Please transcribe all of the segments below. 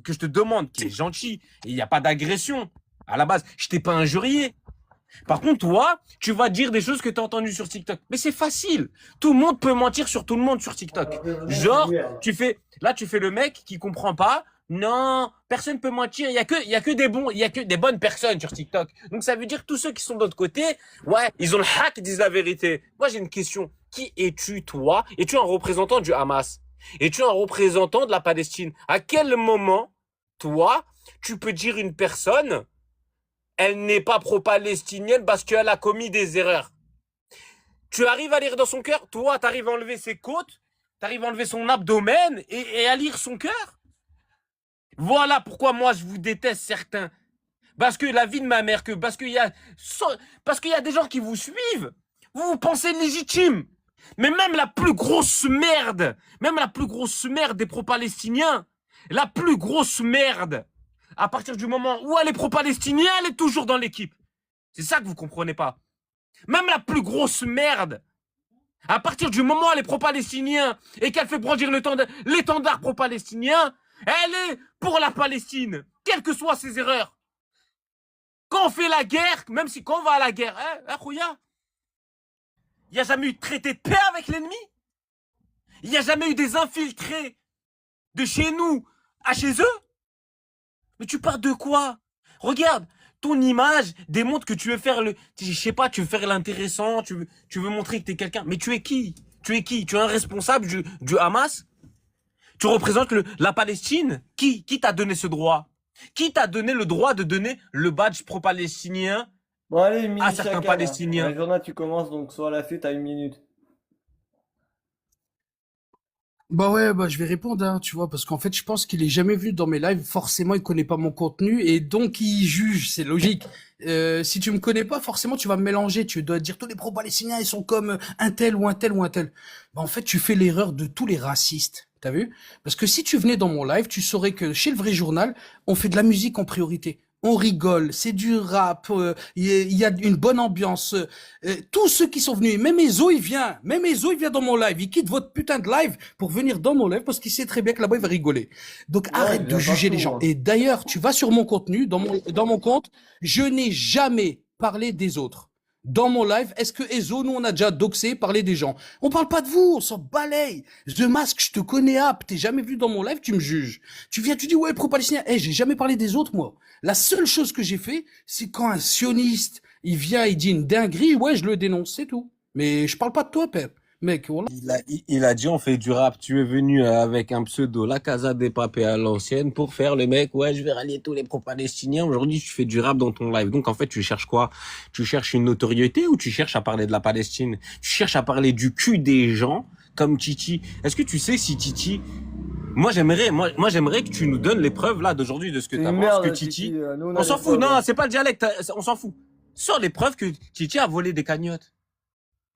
que je te demande, qui est gentil, et il n'y a pas d'agression, à la base, je t'ai pas injurié. Par contre, toi, tu vas dire des choses que tu as entendues sur TikTok. Mais c'est facile. Tout le monde peut mentir sur tout le monde sur TikTok. Genre, tu fais le mec qui comprend pas. Non, personne peut mentir. Il y a que des bons, il y a que des bonnes personnes sur TikTok. Donc ça veut dire que tous ceux qui sont de l'autre côté, ouais, ils ont le hack, ils disent la vérité. Moi, j'ai une question. Qui es-tu, toi? Es-tu un représentant du Hamas? Es-tu un représentant de la Palestine? À quel moment, toi, tu peux dire une personne, elle n'est pas pro-palestinienne parce qu'elle a commis des erreurs? Tu arrives à lire dans son cœur? Toi, tu arrives à enlever ses côtes, tu arrives à enlever son abdomen et à lire son cœur? Voilà pourquoi moi je vous déteste certains. Parce que la vie de ma mère, parce qu'il y a des gens qui vous suivent. Vous pensez légitime. Mais même la plus grosse merde des pro-palestiniens, la plus grosse merde, à partir du moment où elle est pro-palestinienne, elle est toujours dans l'équipe. C'est ça que vous comprenez pas. Même la plus grosse merde, à partir du moment où elle est pro-palestinien et qu'elle fait brandir l'étendard pro-palestinien, elle est pour la Palestine, quelles que soient ses erreurs. Quand on fait la guerre, même si quand on va à la guerre, Khouya, il n'y a jamais eu de traité de paix avec l'ennemi. Il n'y a jamais eu des infiltrés de chez nous à chez eux. Mais tu parles de quoi? Regarde, ton image démontre que tu veux faire je sais pas, tu veux faire l'intéressant, tu veux montrer que t'es quelqu'un. Mais tu es qui? Tu es qui? Tu es un responsable du Hamas? Tu représentes la Palestine? Qui t'a donné ce droit? Qui t'a donné le droit de donner le badge pro-palestinien Bon, allez, une à minute certains chacun, là. Palestiniens? La journée, tu commences, donc sois à l'affût, t'as une minute. Bah ouais, bah je vais répondre, hein, tu vois, parce qu'en fait, je pense qu'il est jamais venu dans mes lives. Forcément, il connaît pas mon contenu et donc il juge. C'est logique. Si tu me connais pas, forcément, tu vas me mélanger. Tu dois dire tous les pro-palestiniens, ils sont comme un tel ou un tel ou un tel. Bah en fait, tu fais l'erreur de tous les racistes. T'as vu? Parce que si tu venais dans mon live, tu saurais que chez le vrai journal, on fait de la musique en priorité. On rigole, c'est du rap, il y a une bonne ambiance. Tous ceux qui sont venus, même Ezo, il vient dans mon live. Il quitte votre putain de live pour venir dans mon live parce qu'il sait très bien que là-bas, il va rigoler. Donc, Ouais, il arrête de vient juger les partout, gens. hein. Et d'ailleurs, tu vas sur mon contenu, dans mon compte, je n'ai jamais parlé des autres. Dans mon live, est-ce que Ezo, nous, on a déjà doxé, parlé des gens? On parle pas de vous, on s'en balaye. The Mask, je te connais, t'es jamais vu dans mon live, tu me juges. Tu viens, tu dis, ouais, pro-palestinien. J'ai jamais parlé des autres, moi. La seule chose que j'ai fait, c'est quand un sioniste, il vient, il dit une dinguerie, ouais, je le dénonce, c'est tout. Mais je parle pas de toi, père. Mec, voilà. Il a dit on fait du rap. Tu es venu avec un pseudo La Casa des Papés à l'ancienne pour faire le mec. Ouais, je vais rallier tous les pro-palestiniens. Aujourd'hui, tu fais du rap dans ton live. Donc en fait, tu cherches quoi? Tu cherches une notoriété ou tu cherches à parler de la Palestine? Tu cherches à parler du cul des gens comme Titi. Est-ce que tu sais si Titi... moi, j'aimerais que tu nous donnes les preuves là d'aujourd'hui de ce que C'est tu une penses que merde, Titi... Titi. Nous, on On a s'en des fout. preuves, Non, hein. c'est pas le dialecte. On s'en fout. Sors les preuves que Titi a volé des cagnottes.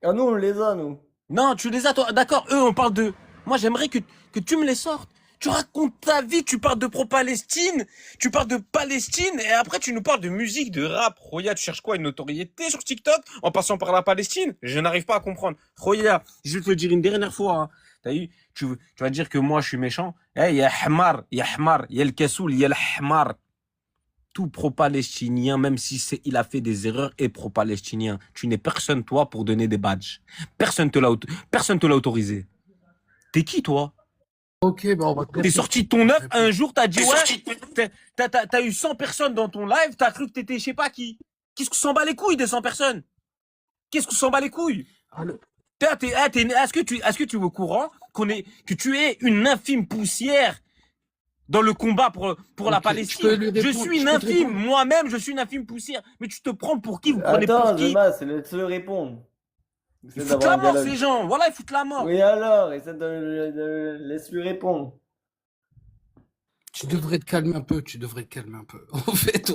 Ah, nous, on les a, nous. Non, tu les as, toi. D'accord, eux, on parle d'eux. Moi, j'aimerais que tu me les sortes. Tu racontes ta vie, tu parles de pro-Palestine, tu parles de Palestine, et après, tu nous parles de musique, de rap. Roya, tu cherches quoi? Une notoriété sur TikTok en passant par la Palestine? Je n'arrive pas à comprendre. Roya, je vais te le dire une dernière fois. Hein. T'as eu, tu vas dire que moi, je suis méchant. Eh, y a Hamar, y a Hamar, y a le Kassoul, y a le Hamar. Tout pro-palestinien, même si il a fait des erreurs, est pro-palestinien. Tu n'es personne, toi, pour donner des badges. Personne te l'a autorisé. T'es qui, toi? Ok, bah on va te T'es répondre. sorti de ton œuf un jour, t'as dit, ouais, t'as eu 100 personnes dans ton live, t'as cru que t'étais je sais pas qui. Qu'est-ce qu'on s'en bat les couilles des 100 personnes? Qu'est-ce qu'on s'en bat les couilles? Est-ce que tu es au courant que tu es une infime poussière dans le combat pour la Ok, je peux Palestine? lui Je répondre, suis je une peux te infime, répondre. moi-même, je suis une infime poussière. Mais tu te prends pour qui? Vous prenez pour Attends, qui? Zemas, laisse-le répondre. Ils Essaie foutent d'avoir la un mort, ces dialogue. gens. Voilà, ils foutent la mort. Oui, alors, laisse-lui répondre. Tu devrais te calmer un peu, tu devrais te calmer un peu. En fait,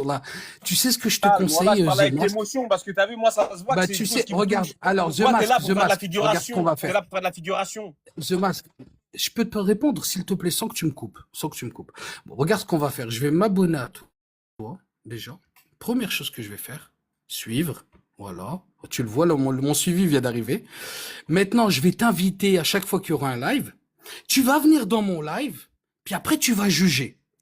tu sais ce que je te Calme, voilà, je conseille, parle The avec Mask? l'émotion parce que t'as vu, moi, ça se voit que Bah, c'est tu une chose sais, qui me regarde, touche. alors, The Toi, t'es Mask, là The pour faire de la Mask, regarde ce qu'on figuration. va T'es faire. là pour faire de la figuration. The Mask, je peux te répondre, s'il te plaît, sans que tu me coupes, sans que tu me coupes. Bon, regarde ce qu'on va faire. Je vais m'abonner à toi, déjà. Première chose que je vais faire, suivre. Voilà. Tu le vois, là, mon suivi vient d'arriver. Maintenant, je vais t'inviter à chaque fois qu'il y aura un live. Tu vas venir dans mon live, puis après, tu vas juger.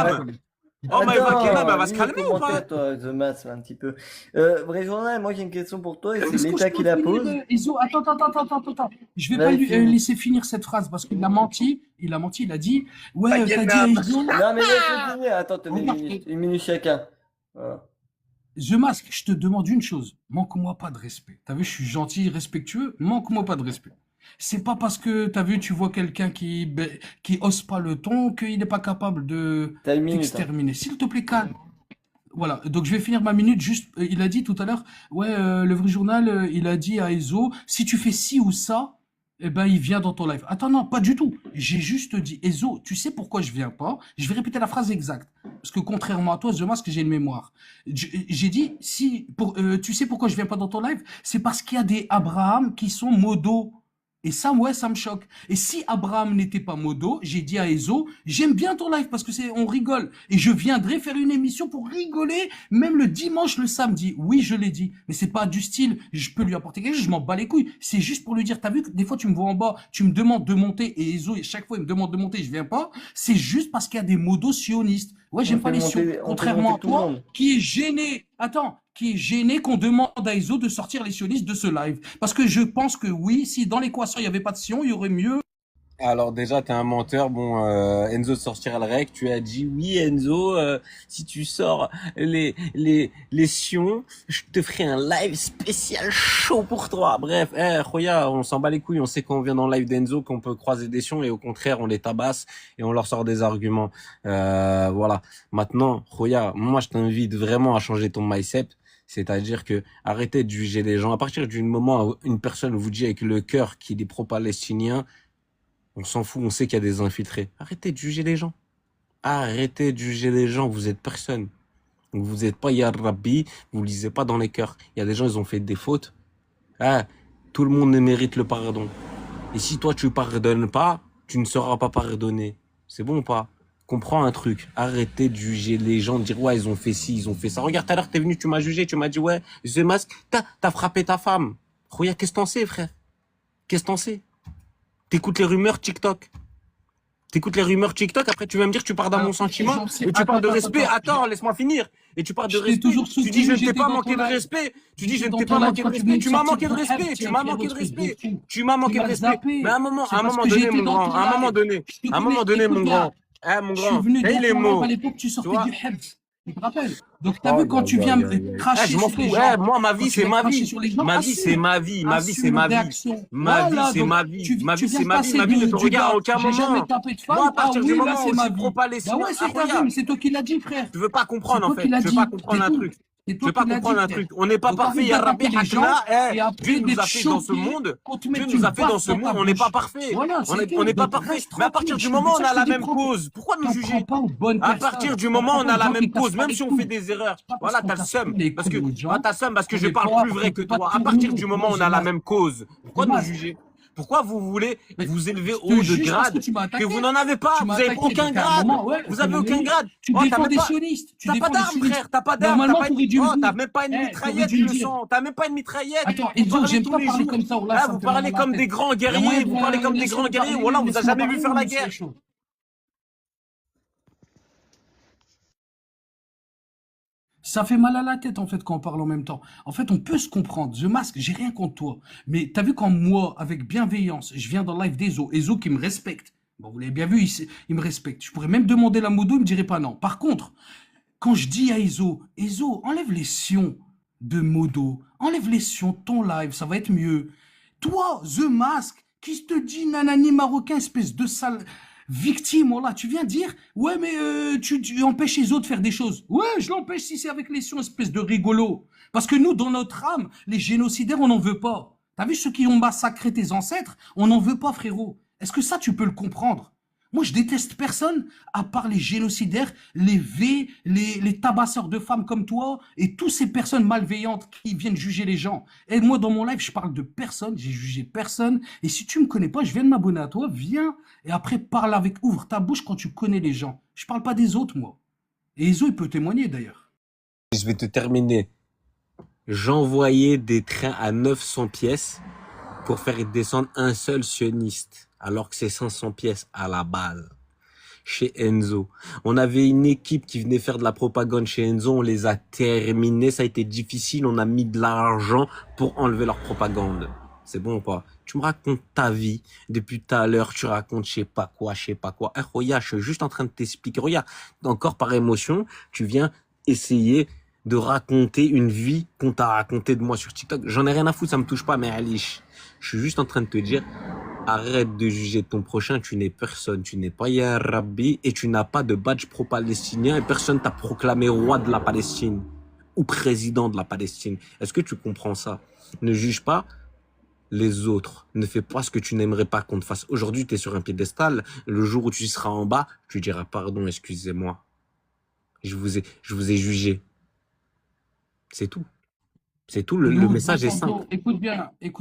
âme. Oh, mais elle va se lis les calmer ou pas? commentaires, toi, The Mass, un petit peu. Vrai journal, moi j'ai une question pour toi et c'est Est-ce que je l'État qui peux la finir, pose. Iso? Attends. Je vais pas Vas-y, lui fini. laisser finir cette phrase parce qu'il a menti. Il a dit, Ta ouais, gueule, t'as dit à merde. Iso. Non, mais laisse-le finir. Attends, tenez Regarde, une minute chacun. Voilà. The Mask, je te demande une chose. Manque-moi pas de respect. T'as vu, je suis gentil, respectueux. Manque-moi pas de respect. C'est pas parce que, t'as vu, tu vois quelqu'un qui ose pas le ton qu'il n'est pas capable de T'as une minute, hein. t'exterminer. S'il te plaît, calme. Voilà, donc je vais finir ma minute. Juste, il a dit tout à l'heure, ouais, le vrai journal, il a dit à Ezo, si tu fais ci ou ça, eh ben, il vient dans ton live. Attends, non, pas du tout. J'ai juste dit, Ezo, tu sais pourquoi je viens pas? Je vais répéter la phrase exacte. Parce que contrairement à toi, The Mask, j'ai une mémoire. J'ai dit, tu sais pourquoi je viens pas dans ton live? C'est parce qu'il y a des Abraham qui sont modos. Et ça, ouais, ça me choque. Et si Abraham n'était pas modo, j'ai dit à Ezo, j'aime bien ton live parce que on rigole. Et je viendrai faire une émission pour rigoler, même le dimanche, le samedi. Oui, je l'ai dit. Mais c'est pas du style, je peux lui apporter quelque chose, je m'en bats les couilles. C'est juste pour lui dire, t'as vu que des fois tu me vois en bas, tu me demandes de monter, et Ezo, chaque fois il me demande de monter, je viens pas. C'est juste parce qu'il y a des modos sionistes. Ouais, j'aime pas les sions. On fait Contrairement monter à tout le toi, monde. qui est gêné. Attends, qui est gêné qu'on demande à Ezo de sortir les sionistes de ce live. Parce que je pense que oui, si dans l'équation il n'y avait pas de sion, il y aurait mieux. Alors déjà, t'es un menteur. Bon, Enzo sortira le rec. Tu as dit oui, Enzo. Si tu sors les sions, je te ferai un live spécial chaud pour toi. Bref, Roya, on s'en bat les couilles. On sait qu'on vient dans le live d'Enzo, qu'on peut croiser des sions et au contraire, on les tabasse et on leur sort des arguments. Voilà. Maintenant, Roya, moi, je t'invite vraiment à changer ton mindset. C'est-à-dire que arrêtez de juger les gens. À partir du moment où une personne vous dit avec le cœur qu'il est pro-palestinien, on s'en fout, on sait qu'il y a des infiltrés. Arrêtez de juger les gens. Arrêtez de juger les gens, vous êtes personne. Vous n'êtes pas Ya Rabbi, vous lisez pas dans les cœurs. Il y a des gens, ils ont fait des fautes. Ah, tout le monde ne mérite le pardon. Et si toi, tu pardonnes pas, tu ne seras pas pardonné. C'est bon ou pas? Comprends un truc. Arrêtez de juger les gens, de dire ouais, ils ont fait ci, ils ont fait ça. Regarde, tout à l'heure, t'es venu, tu m'as jugé, tu m'as dit ouais, The Mask, t'as frappé ta femme. Regarde, qu'est-ce que t'en sais, frère? Qu'est-ce que t'en sais? T'écoutes les rumeurs TikTok. T'écoutes les rumeurs TikTok, après tu vas me dire tu pars dans mon sentiment et tu parles de respect. Attends, laisse-moi finir. Et tu parles de Je t'ai respect. toujours Tu dis je soutenu, ne t'ai j'étais pas dans manqué ton de live. respect. Tu dis je J'étais ne dans t'ai ton pas live manqué de quand tu respect. venais de Tu m'as sortir manqué de du respect. rap, Tu tu as m'as écrit manqué de votre truc de respect. fou. Tu m'as manqué Tu de m'as respect. zappé. Mais à un moment, C'est parce que donné, j'étais mon dans grand. ton À un moment live. donné. Je te À un moment connais, donné, écoute mon bien. grand. Mon Je suis grand. venu Hey, dans les ton live à mots. l'époque, tu Tu sortais vois? du Hebs. Tu te rappelles? Donc, t'as vu Aïe, quand tu aïe, viens aïe, me aïe, aïe. Je cracher m'en sur les fous. gens, Moi, ma quand vie, tu c'est vas ma cracher vie. sur les gens, Ma vie, c'est assume. ma vie. Ma vie, c'est Assume, ma vie. réaction. Ma vie, Voilà, c'est donc ma vie. Ma tu vie, c'est viens ma vie. passer Ma vie ne te du regarde à gars, aucun j'ai jamais moment. tapé de Moi, à femme, ah partir du oui, là moment c'est où je ma suis vie. Bah pro-palestinien, ouais, c'est ta vie, mais c'est toi qui l'as dit, frère. tu veux pas comprendre C'est en toi qui fait. l'as Tu veux pas dit, comprendre c'est un tout. truc. C'est Tu toi veux pas qui l'as dit, comprendre un frère. truc. On n'est pas Donc parfait, arrête ya Rabbi d'attaquer les gens Hakna. et Dieu après nous d'être a fait dans ce choqué monde. qu'on te Dieu mette nous une a fait dans baffe ce dans monde. ta On n'est pas bouche. parfait. Voilà, On c'est n'est on tout. n'est pas Donc parfait. reste Mais à partir tranquille. du C'est pour moment où on ça que a je te la dis, même cause, pourquoi nous t'en prends juger? pas aux bonnes À partir personnes. du T'en moment prends où on pas a aux la gens même qui cassent cause, pas même les si on fait couilles. des erreurs, C'est pas parce voilà, qu'on t'as le casse pas seum. les Parce que, couilles aux gens t'as le seum parce que qu'on je est parle pas, plus on vrai que peut pas toi. À partir tourner du moment où on dans a une la même cause, pourquoi nous masque. juger? Pourquoi vous voulez Mais vous élever je au te haut de juge parce que grade tu m'as que attaqué. vous n'en avez pas? Tu m'as Vous avez attaqué. aucun Donc à un grade. moment, ouais, Vous c'est avez mon aucun ennemi. grade. Tu Oh, défends des sionistes. Tu t'as pas défends des d'armes, sionistes. frère. T'as pas d'armes. Normalement, t'aurais dû me T'as dire. même pas une T'aurais mitraillette, dû il me me dire. semble. T'as même pas une mitraillette. Attends, Vous Enzo, parlez j'aime tous pas les parler jours. comme ça. Là, Ah, ça me vous fait mal à parlez la comme tête. des grands Il y a guerriers. moyen Vous parlez comme de des grands laisse-le guerriers. parler, Voilà, on vous a laisse-moi jamais vu parler, faire la moi c'est guerre. chaud. Ça fait mal à la tête en fait quand on parle en même temps. En fait, on peut se comprendre. The Mask, j'ai rien contre toi. Mais t'as vu quand moi, avec bienveillance, je viens dans le live d'Ezo, Ezo qui me respecte. Bon, vous l'avez bien vu, il me respecte. Je pourrais même demander la modo, il me dirait pas non. Par contre, quand je dis à Ezo, Ezo, enlève les sions de modo, enlève les sions de ton live, ça va être mieux. Toi, The Mask, qui te dit nanani marocain, espèce de sale victime, voilà, tu viens dire, ouais, mais tu empêches les autres de faire des choses. Ouais, je l'empêche si c'est avec les sions, espèce de rigolo. Parce que nous, dans notre âme, les génocidaires, on n'en veut pas. T'as vu ceux qui ont massacré tes ancêtres? On n'en veut pas, frérot. Est-ce que ça, tu peux le comprendre? Moi, je déteste personne, à part les génocidaires, les V, les tabasseurs de femmes comme toi, et toutes ces personnes malveillantes qui viennent juger les gens. Et moi, dans mon live, je parle de personne, j'ai jugé personne. Et si tu me connais pas, je viens de m'abonner à toi, viens. Et après, parle avec, ouvre ta bouche quand tu connais les gens. Je parle pas des autres, moi. Et Ezo, il peut témoigner, d'ailleurs. Je vais te terminer. J'envoyais des trains à 900 pièces pour faire descendre un seul sioniste, alors que c'est 500 pièces à la base. chez Enzo. On avait une équipe qui venait faire de la propagande chez Enzo, on les a terminés, ça a été difficile, on a mis de l'argent pour enlever leur propagande. C'est bon ou pas? Tu me racontes ta vie, depuis tout à l'heure, tu racontes je sais pas quoi, je sais pas quoi. Regarde, je suis juste en train de t'expliquer. Regarde, encore par émotion, tu viens essayer de raconter une vie qu'on t'a racontée de moi sur TikTok. J'en ai rien à foutre, ça me touche pas, mais Alish, je suis juste en train de te dire, arrête de juger ton prochain, tu n'es personne, tu n'es pas Ya Rabbi et tu n'as pas de badge pro-palestinien et personne t'a proclamé roi de la Palestine ou président de la Palestine. Est-ce que tu comprends ça? Ne juge pas les autres. Ne fais pas ce que tu n'aimerais pas qu'on te fasse. Aujourd'hui, tu es sur un piédestal. Le jour où tu seras en bas, tu diras pardon, excusez-moi. Je vous ai jugé. C'est tout. C'est tout. Le Non, message est attends, simple. non, écoute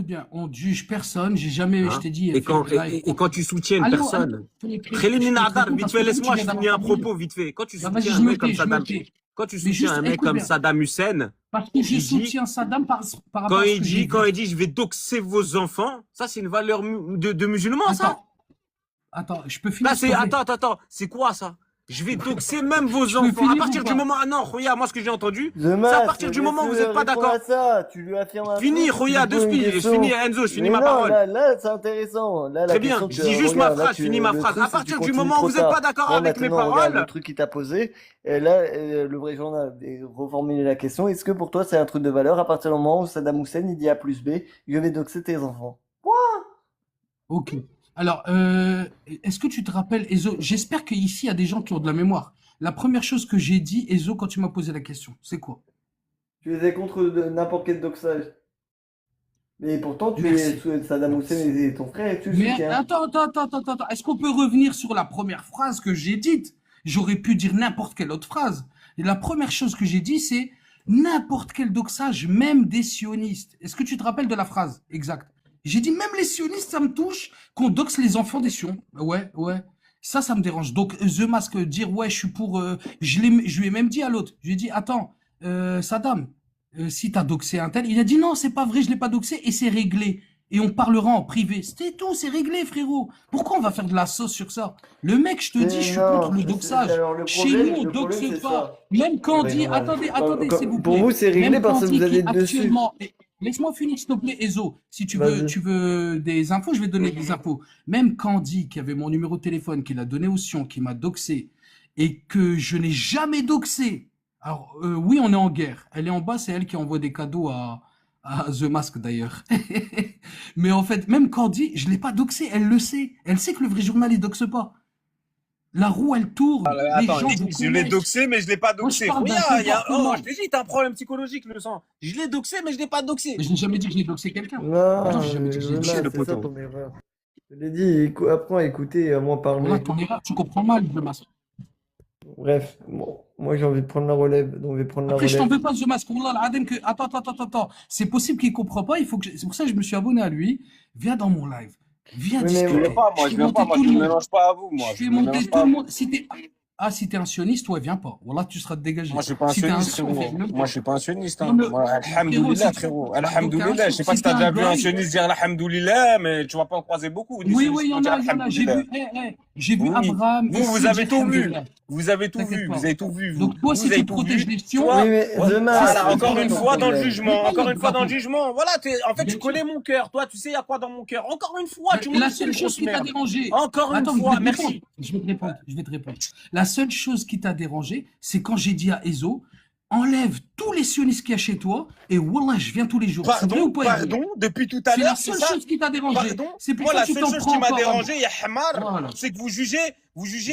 bien, on ne juge personne, j'ai jamais, je Hein? t'ai dit, Et fait quand, de live. et quand tu soutiens une Allô, personne, allô, Khelini Nadar, vite parce fait, que laisse-moi, tu je viens finis un d'avoir propos, vite fait. Quand tu bah, vas-y, soutiens un je me mec comme tais, je me Saddam, tais. quand tu Mais soutiens juste, un mec écoute comme bien, Saddam Hussein, parce que je il dit, soutiens Saddam par rapport à ce que j'ai quand vu. il dit, je vais doxer vos enfants, ça, c'est une valeur de musulman, ça? Attends, je peux Là, finir, s'il te plaît? attends, c'est quoi ça? Je vais doxer même vos Je peux enfants. À finir ou partir du pas? moment, ah non, regarde, moi, ce que j'ai entendu, The c'est à Mask, partir du moment où vous n'êtes pas réponds d'accord. à ça. Tu lui affirmes un Fini, truc, tu lui regarde, deux poses une spies, je question. finis, Enzo, je finis Mais ma non, parole. là, c'est intéressant. Là, la Très bien, question je que, dis juste ma regarde, là, phrase, je finis ma le phrase. truc, À c'est que tu partir du continues moment où trop vous n'êtes tard. pas d'accord Moi, avec mes maintenant, regarde le paroles, truc qu'il t'a posé. Et là, le vrai journal a reformulé la question. Est-ce que pour toi, c'est un truc de valeur à partir du moment où Saddam Hussein, il dit A plus B, je vais doxer tes enfants? Ok. Alors, est-ce que tu te rappelles, Ezo? J'espère qu'ici, il y a des gens qui ont de la mémoire. La première chose que j'ai dit, Ezo, quand tu m'as posé la question, c'est quoi? Tu es contre n'importe quel doxage. Mais pourtant, tu es Merci. Saddam Hussein et ton frère, et tu le Mais soutiens. attends. Est-ce qu'on peut revenir sur la première phrase que j'ai dite? J'aurais pu dire n'importe quelle autre phrase. Et la première chose que j'ai dit, c'est n'importe quel doxage, même des sionistes. Est-ce que tu te rappelles de la phrase? Exact. J'ai dit même les sionistes, ça me touche qu'on doxe les enfants des sions. Ouais. Ça me dérange. Donc, The Mask, dire ouais, je suis pour. Je lui ai même dit à l'autre. Je lui ai dit, attends, Saddam, si t'as doxé un tel, il a dit non, c'est pas vrai, je l'ai pas doxé et c'est réglé. Et on parlera en privé. C'était tout, c'est réglé, frérot. Pourquoi on va faire de la sauce sur ça? Le mec, je te dis, je suis contre le doxage. Alors Chez nous, on le problème, doxe c'est pas. ça. Même quand on Ouais, dit, normal. attendez, s'il vous Pour plaît. vous, c'est réglé Même parce quand que on vous dit allez dessus. qu'actuellement, laisse-moi finir, s'il te plaît, Ezo. Si Vas-y. tu veux des infos, je vais te donner des infos. Même Candy, qui avait mon numéro de téléphone, qui l'a donné au Sion, qui m'a doxé, et que je n'ai jamais doxé. Alors, oui, on est en guerre. Elle est en bas, c'est elle qui envoie des cadeaux à The Mask, d'ailleurs. Mais en fait, même Candy, je l'ai pas doxé, elle le sait. Elle sait que le vrai journal, il doxe pas. La roue, elle tourne. Les attends, gens il vous dit, je l'ai connaissent. doxé, mais je l'ai pas Moi, je doxé. parle d'un Regarde, comportement. je t'ai dit, t'as un problème psychologique, le sang. Je l'ai doxé, mais je l'ai pas doxé. Mais je n'ai jamais dit que j'ai doxé quelqu'un. Non, Attends, j'ai jamais dit que j'ai Jonas, doxé. le c'est ça poteau. ton erreur. Je l'ai dit, apprends à écouter et à moins Voilà, parler. ton erreur, tu comprends mal, The Mask. Bref, moi j'ai envie de prendre la relève, donc je vais prendre la Après, je t'en relève. veux pas, The Mask. Wallah, al-Adem que... Attends. C'est possible qu'il comprend pas. C'est pour ça que je me suis abonné à lui. Viens dans mon live. Viens Oui, mais discuter. Je fais monter tout le monde. pas à vous, Je fais monter tout le monde. Si t'es un sioniste, ouais, viens pas. Voilà, tu seras dégagé. Moi, je suis pas un Si t'es un sioniste, sion, frérot. viens même Moi, pas. je suis pas un sioniste. Non, Hein. mais- Moi, alhamdoulilah, si tu- frérot. Ah, donc, Alhamdoulilah. Je sais pas si si t'as t'es déjà un vu un goy- sioniste dire alhamdoulilah, mais tu vas pas en croiser beaucoup. Des Oui, sionistes il y qui en vont dire a. J'ai alhamdoulilah. vu, j'ai vu Oui. Abraham. Vous, ici vous avez dire tout vu. alhamdoulilah. Vous avez tout T'inquiète vu. pas. Vous avez tout vu, vous. Donc, toi, Vous si avez tu tout protèges vu. les sions, Toi, Oui, mais ouais, The Mask, c'est voilà, ça, encore c'est une ça. fois dans le problème. jugement, Mais encore pas une fois dans le drapeau. jugement. Voilà, en fait, Bien tu connais sûr. mon cœur. Toi, tu sais, il y a quoi dans mon cœur. Encore une fois, tu me La dis c'est seule une chose grosse qui t'a merde. dérangé. Encore une Attends, fois, je vais te merci. répondre. Je vais te répondre. La seule chose qui t'a dérangé, c'est quand j'ai dit à Ezo, enlève tous les sionistes qu'il y a chez toi et wallah, je viens tous les jours. C'est vrai ou pas, Ezo? Depuis tout à C'est la l'heure, c'est seule ça? chose qui t'a dérangé. Pardon? C'est pour Moi, ça la que tu seule t'en chose prends qui m'a encore à moi. dérangé, ya Hamar, Voilà. c'est que vous jugez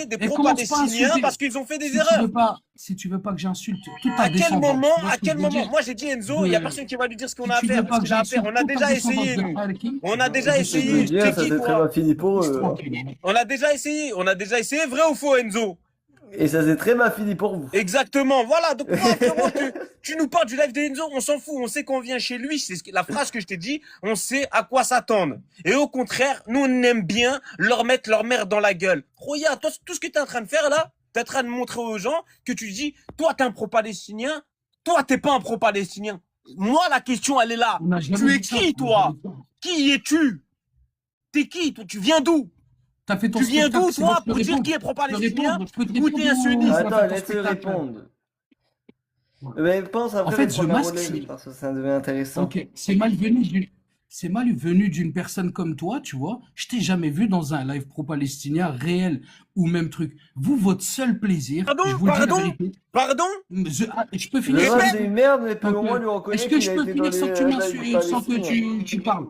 des Et commence pas à pro-palestiniens insulter. parce qu'ils ont fait des Si tu erreurs. veux pas, si tu veux pas que j'insulte toute ta À quel descendance, moment, tu vois à ce que je quel veux moment, dire? moi j'ai dit Enzo, il y a De- personne qui va lui dire ce qu'on Si a à tu faire, veux ce pas que qu'il a à faire. j'insulte On a toute ta déjà descendance essayé, de nous. Harkin, On a déjà je Ce que je essayé. veux te dire, T'es ça qui, s'est très toi? mal fini pour laisse eux. tranquille. On a déjà essayé. Vrai ou faux, Enzo? Et ça s'est très mal fini pour vous. Exactement, voilà. Donc moi, frérot, tu nous parles du live d'Enzo, on s'en fout, on sait qu'on vient chez lui, c'est la phrase que je t'ai dit, on sait à quoi s'attendre. Et au contraire, nous on aime bien leur mettre leur mère dans la gueule. Regarde, toi, tout ce que t'es en train de faire là, t'es en train de montrer aux gens que tu dis, toi t'es un pro-palestinien, toi t'es pas un pro-palestinien. Moi la question elle est là. On n'a jamais Tu es dit ça, qui on n'a toi? jamais dit ça. Qui es-tu? T'es qui? Toi, tu viens d'où? T'as fait ton Tu viens spectacle, d'où, c'est bon, toi, je peux pour dire répondre. qui est Je peux pro-palestinien répondre, je peux te ou t'es un répondre sioniste? ou Attends, pas ton laisse-le spectacle. répondre. Mais pense En après fait, les The premiers Mask, relais, parce que ça devient intéressant. ok, c'est mal venu d'une personne comme toi, tu vois. Je t'ai jamais vu dans un live pro-palestinien réel ou même truc. Vous, votre seul plaisir, Pardon, je vous le dis la pardon, vérité. pardon? Je peux Le finir, s'il Mask, te c'est plaît? une merde, mais au Donc, moins lui est-ce reconnaît que qu'il je a peux été dans finir les sans que lives sans que palestiniens. tu parles?